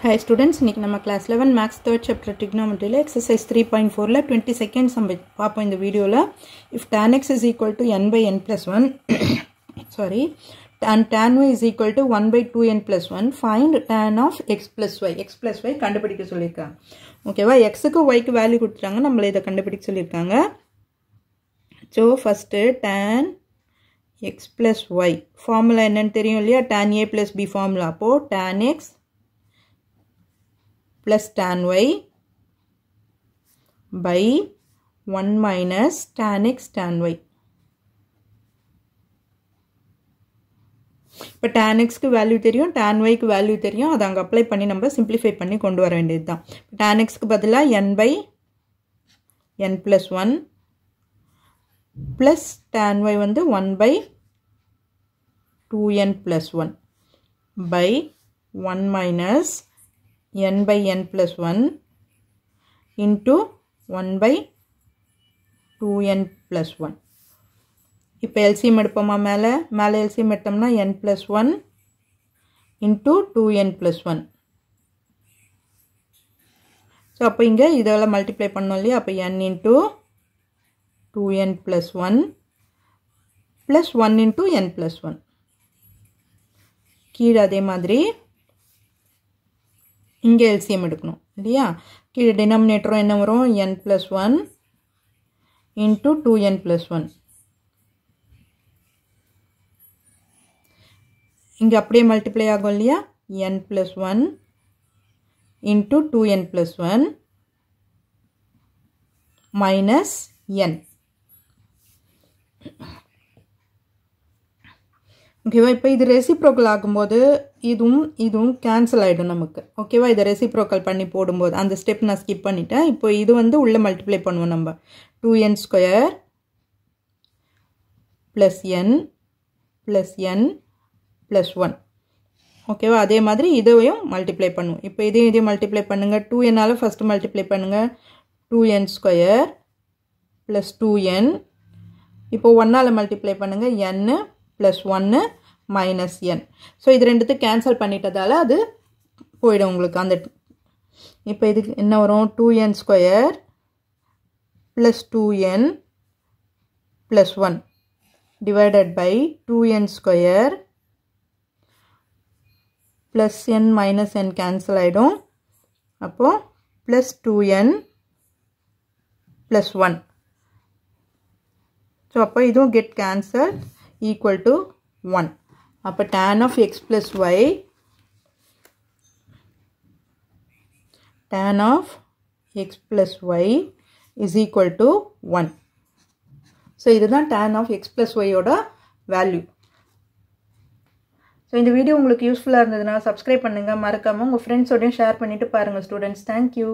Hi students, இன்னைக்கு நம்ம class 11 maths 3rd chapter trigonometry exercise 3.4 ல 22nd sum பாப்போம் இந்த வீடியோல. If tan x is equal to n by n plus 1 sorry and tan y is equal to 1 by 2n plus 1 find tan of x plus y கண்டுபிடிக்க சொல்லிருக்காங்க. ஓகேவா, x க்கு y க்கு value கொடுத்துட்டாங்க, நம்மள இத கண்டுபிடிக்க சொல்லிருக்காங்க. So first tan x plus y formula என்னன்னு தெரியும் இல்லையா, tan a plus b formula. அப்போ tan x plus tan y by 1 minus tan x tan y. இப்போ tan x க்கு வேல்யூ தெரியும், tan y க்கு வேல்யூ தெரியும், அதை அங்கே அப்ளை பண்ணி நம்ம சிம்பிளிஃபை பண்ணி கொண்டு வர வேண்டியது தான். tan x க்கு பதிலாக n by n plus 1 plus tan y வந்து 1 by 2n plus 1 by 1 minus n by n plus 1 into 1 by 2n plus 1. இப்போ LCM எடுப்போமா, மேலே LCM எடுத்தோம்னா n plus 1 into 2n plus 1. So அப்போ இங்கே இதெல்லாம் மல்டிப்ளை பண்ணோம் இல்லையா, அப்போ n into 2n plus 1 plus 1 into n plus 1. கீழே அதே மாதிரி இங்கே LCM எடுக்கணும் இல்லையா, கீழே டினாமினேட்டரும் என்ன வரும், n plus 1 into 2n plus 1. இங்கே அப்படியே மல்டிப்ளை ஆகும் இல்லையா, n plus 1 into 2n plus 1 minus n. ஓகேவா, இப்போ இது ரெசிப்ரோக்கல் ஆகும்போது இதுவும் கேன்சல் ஆகிடும் நமக்கு. ஓகேவா, இதை ரெசிப்ரோக்கல் பண்ணி போடும்போது அந்த ஸ்டெப் நான் ஸ்கிப் பண்ணிட்டேன். இப்போ இது வந்து உள்ளே மல்டிப்ளை பண்ணுவோம் நம்ம, 2n square plus n plus n plus 1. ஓகேவா, அதே மாதிரி இதையும் மல்டிப்ளை பண்ணுவோம். இப்போ இதையும் மல்டிப்ளை பண்ணுங்கள், 2nனால் ஃபஸ்ட்டு மல்டிப்ளை பண்ணுங்கள், 2n ஸ்கொயர் ப்ளஸ் 2n. இப்போ 1ஆல் மல்டிப்ளை பண்ணுங்கள், n plus 1 minus n. So இது ரெண்டுத்துக்கு கேன்சல் பண்ணிட்டதால் அது போயிடும் உங்களுக்கு. அந்த இப்போ இதுக்கு என்ன வரும், 2n square plus 2n plus 1 divided by 2n square plus n minus n cancel ஆகிடும். அப்போது ப்ளஸ் 2n ப்ளஸ் 1. ஸோ அப்போ இதுவும் கெட் கேன்சல் equal to 1. அப்போ tan of x plus y is equal to 1. So இதுதான் tan of x plus y ஓட value. So இந்த video உங்களுக்கு யூஸ்ஃபுல்லாக இருந்ததுன்னா சப்ஸ்கிரைப் பண்ணுங்கள், மறக்காமல் உங்கள் ஃப்ரெண்ட்ஸோடையும் ஷேர் பண்ணிவிட்டு பாருங்கள் ஸ்டூடெண்ட்ஸ். தேங்க்யூ.